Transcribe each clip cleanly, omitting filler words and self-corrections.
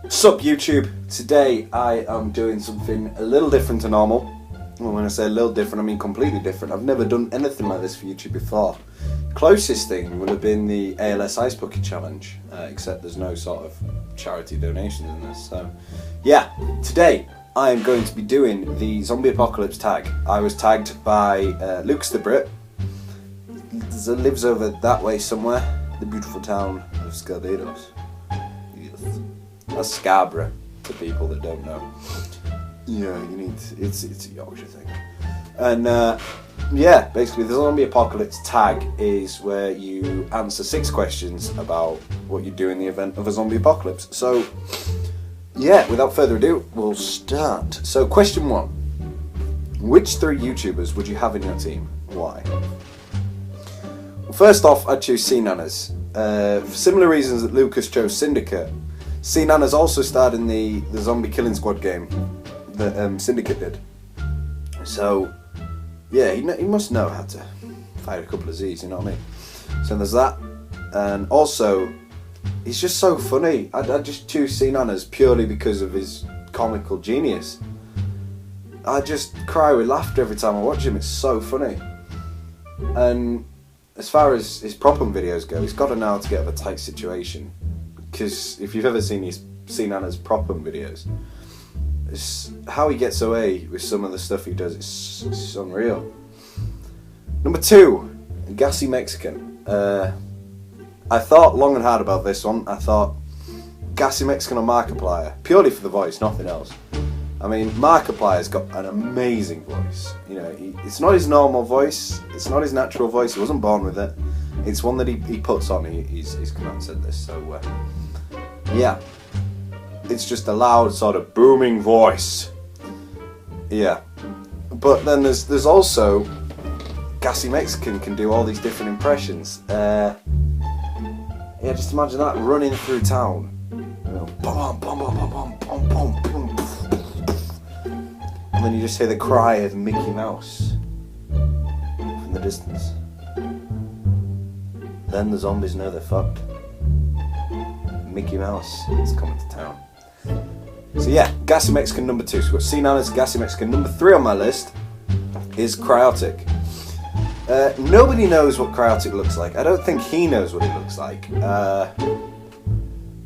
Sup YouTube, today I am doing something a little different to normal. Well, when I say a little different, I mean completely different. I've never done anything like this for YouTube before. Closest thing would have been the ALS Ice Bucket Challenge, except there's no sort of charity donations in this. So yeah, today I am going to be doing the Zombie Apocalypse tag. I was tagged by LukasTheBrit, that lives over that way somewhere, the beautiful town of Scarbados. That's Scarborough, to people that don't know. Yeah, it's a Yorkshire thing. And yeah, basically the Zombie Apocalypse tag is where you answer 6 questions about what you do in the event of a zombie apocalypse. So yeah, without further ado, we'll start. So question 1. Which 3 YouTubers would you have in your team? Why? Well, first off, I'd choose C-Nanners. For similar reasons that Lucas chose Syndicate. C-Nanners also starred in the Zombie Killing Squad game that Syndicate did. So, yeah, he must know how to fire a couple of Z's, you know what I mean? So there's that. And also, he's just so funny. I'd just choose C-Nanners purely because of his comical genius. I just cry with laughter every time I watch him. It's so funny. And as far as his prop-up videos go, he's got to know how to get out of a tight situation. Because if you've ever seen his C-Nanners prop-up videos, it's how he gets away with some of the stuff he does. It's unreal. Number 2, Gassy Mexican. I thought long and hard about this one. I thought Gassy Mexican or Markiplier, purely for the voice, nothing else. I mean, Markiplier's got an amazing voice. You know, it's not his normal voice. It's not his natural voice. He wasn't born with it. It's one that he puts on. He's come out and said this. So yeah, it's just a loud sort of booming voice. Yeah, but then there's also Gassy Mexican can do all these different impressions. Yeah, just imagine that running through town. You know, bum, bum, bum, bum, bum, bum, bum, bum, and then you just hear the cry of Mickey Mouse from the distance. Then the zombies know they're fucked. Mickey Mouse is coming to town. So yeah, Gassy Mexican number 2. So we've got C-Nanners, Gassy Mexican. Number 3 on my list is Cryotic. Nobody knows what Cryotic looks like. I don't think he knows what he looks like.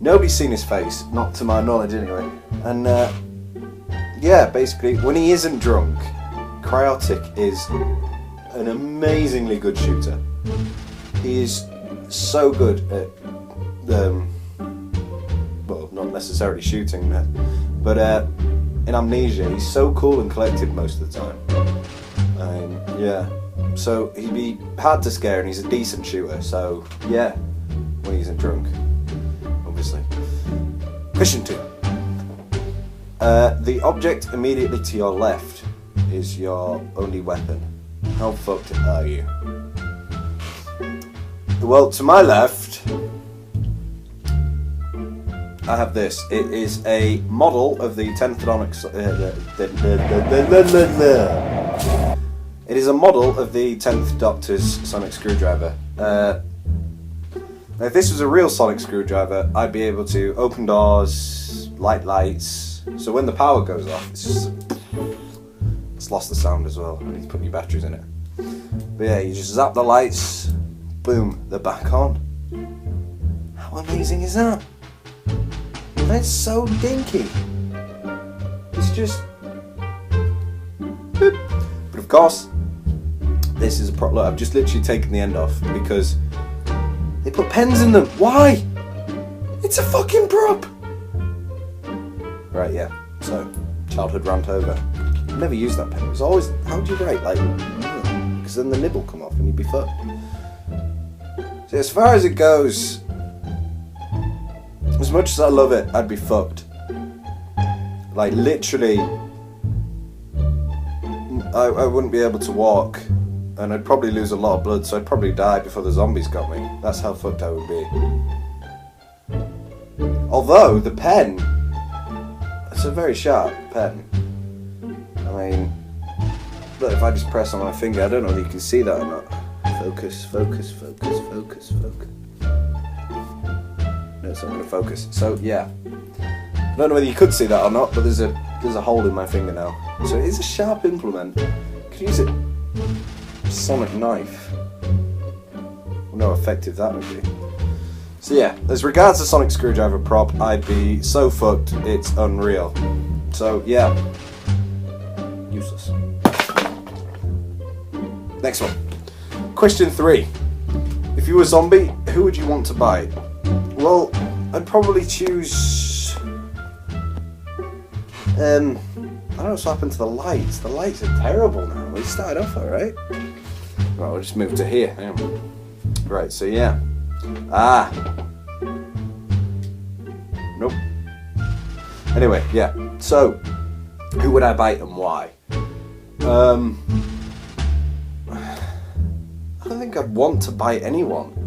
Nobody's seen his face, not to my knowledge anyway. And yeah, basically, when he isn't drunk, Cryotic is an amazingly good shooter. He is so good at, well, not necessarily shooting, but in Amnesia, he's so cool and collected most of the time. Yeah, so he'd be hard to scare, and he's a decent shooter. So yeah, when he isn't drunk, obviously. Question 2. The object immediately to your left is your only weapon. How fucked are you? Well, to my left, I have this. It is a model of the 10th Atomic... It is a model of the 10th Doctor's sonic screwdriver. Now, if this was a real sonic screwdriver, I'd be able to open doors, light lights. So when the power goes off, it's lost the sound as well. I need to put new batteries in it. But yeah, you just zap the lights. Boom, they're back on. How amazing is that? That's so dinky. It's just... boop. But of course, this is a prop. Look, I've just literally taken the end off because they put pens in them. Why? It's a fucking prop. Right, yeah. So, childhood rant over. I never used that pen. It was always, how do you write? Like, because then the nib will come off and you'd be fucked. So as far as it goes, as much as I love it, I'd be fucked. Like literally, I wouldn't be able to walk, and I'd probably lose a lot of blood, so I'd probably die before the zombies got me. That's how fucked I would be. Although, the pen, it's a very sharp pen. I mean, look, if I just press on my finger, I don't know if you can see that or not. Focus, focus, focus, focus, focus. No, it's not going to focus. So, yeah. I don't know whether you could see that or not, but there's a hole in my finger now. So it is a sharp implement. Could use it. Sonic knife. Well, how effective that would be. So yeah, as regards the sonic screwdriver prop, I'd be so fucked it's unreal. So yeah, useless. Next one. Question 3. If you were a zombie, who would you want to bite? Well, I'd probably choose... I don't know what's happened to the lights. The lights are terrible now. We started off alright. Right, we'll just move to here. Hang on. Right, so yeah. Nope. Anyway, yeah. So, who would I bite and why? I don't think I'd want to bite anyone.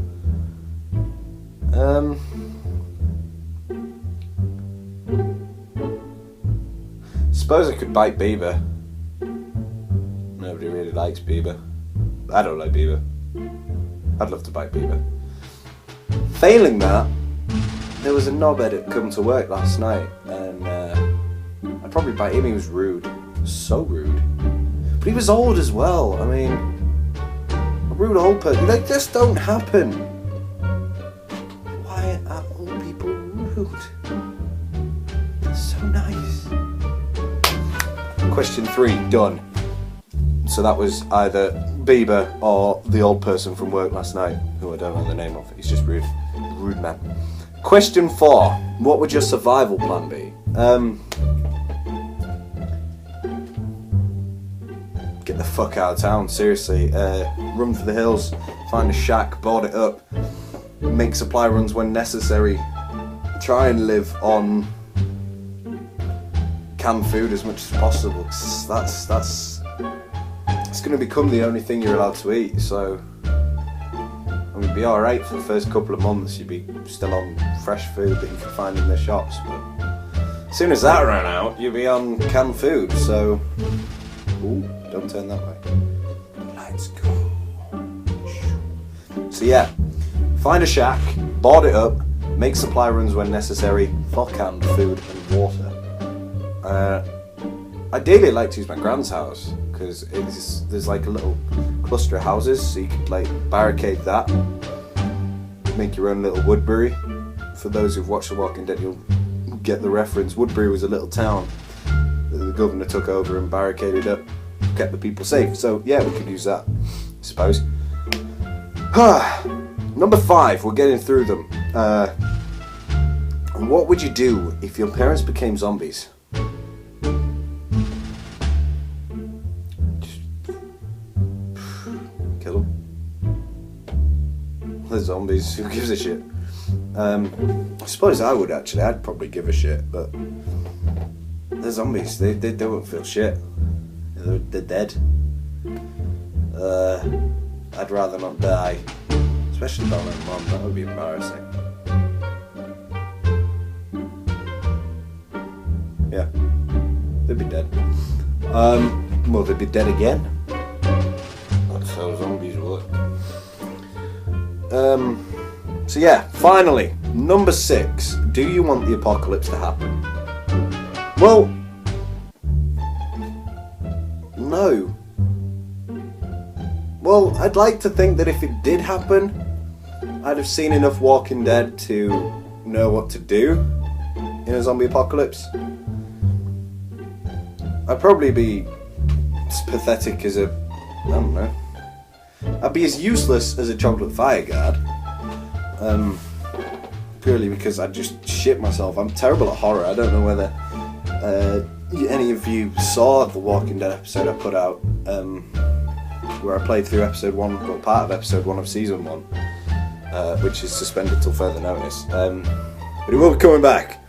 Suppose I could bite Bieber. Nobody really likes Bieber. I don't like Bieber. I'd love to bite Bieber. Failing that, there was a knobhead that come to work last night, and I'd probably bite him. He was rude. So rude. But he was old as well. I mean, a rude old person. They just don't happen. Why are old people rude? They're so nice. Question 3, done. So that was either Bieber or the old person from work last night, who I don't know the name of. He's just rude. Rude man. Question 4. What would your survival plan be? Get the fuck out of town, seriously. Run for the hills, find a shack, board it up, make supply runs when necessary, try and live on canned food as much as possible. It's going to become the only thing you're allowed to eat, so I mean, it'd be alright for the first couple of months. You'd be still on fresh food that you can find in the shops, but as soon as that ran out, you'd be on canned food, so ooh, don't turn that way. Let's go. So yeah, find a shack, board it up, make supply runs when necessary for canned food and water. Ideally, I'd like to use my grand's house because there's like a little cluster of houses, so you could like barricade that, make your own little Woodbury. For those who've watched The Walking Dead, you'll get the reference. Woodbury was a little town that the governor took over and barricaded up, kept the people safe. So yeah, we could use that, I suppose. Number 5, we're getting through them. What would you do if your parents became zombies? Kill them. They're zombies, who gives a shit? I suppose I would actually. I'd probably give a shit, but they're zombies. They don't feel shit. They're dead. I'd rather not die, especially by my mum. That would be embarrassing. Yeah, they'd be dead. Well, they'd be dead again. That's how zombies work. So yeah, finally, number 6. Do you want the apocalypse to happen? Well, no. Well, I'd like to think that if it did happen, I'd have seen enough Walking Dead to know what to do in a zombie apocalypse. I'd probably be as pathetic as I don't know. I'd be as useless as a chocolate fire guard. Purely because I'd just shit myself. I'm terrible at horror. I don't know whether any of you saw the Walking Dead episode I put out, where I played through episode 1, or part of episode 1 of season 1, which is suspended till further notice. But it will be coming back.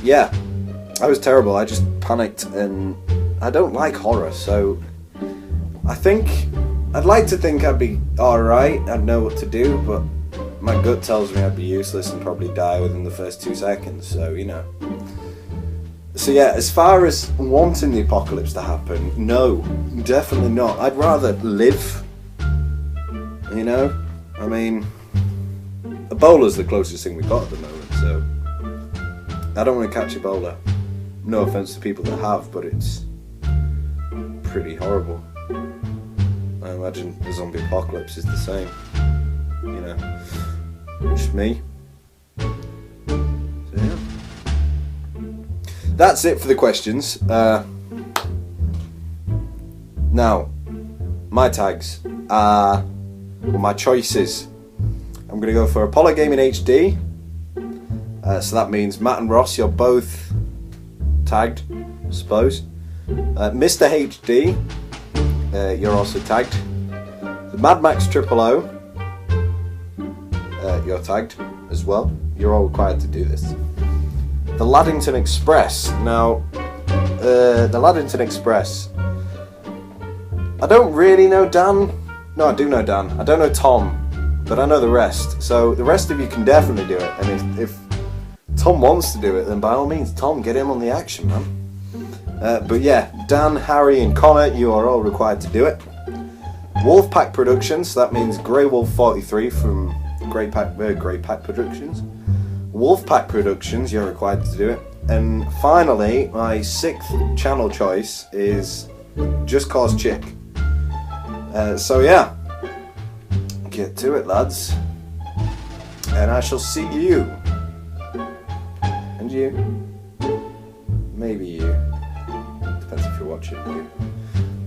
Yeah, I was terrible. I just panicked, and I don't like horror, so I think I'd like to think I'd be alright, I'd know what to do, but my gut tells me I'd be useless and probably die within the first 2 seconds, so you know. So yeah, as far as wanting the apocalypse to happen, no, definitely not. I'd rather live, you know? I mean, Ebola's the closest thing we've got at the moment, so I don't want to catch Ebola. No offense to people that have, but it's pretty horrible. I imagine the zombie apocalypse is the same. You know, just me. So yeah. That's it for the questions. Now, my tags are, well, my choices. I'm going to go for Apollo Gaming HD. So that means Matt and Ross, you're both tagged, I suppose. Mr. HD, you're also tagged. The Mad Max 000, you're tagged as well. You're all required to do this. The Laddington Express. Now, the Laddington Express. I don't really know Dan. No, I do know Dan. I don't know Tom, but I know the rest. So the rest of you can definitely do it. And if Tom wants to do it, then by all means, Tom, get him on the action, man. But yeah, Dan, Harry, and Connor, you are all required to do it. Wolfpack Productions. So that means Grey Wolf 43 from Grey Pack Productions. Wolfpack Productions, you're required to do it. And finally, my 6th channel choice is Just Cause Chick. So yeah, get to it, lads. And I shall see you. And you. Maybe you. Depends if you're watching you.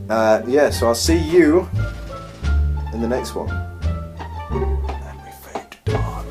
Yeah, so I'll see you in the next one. And we fade to dark.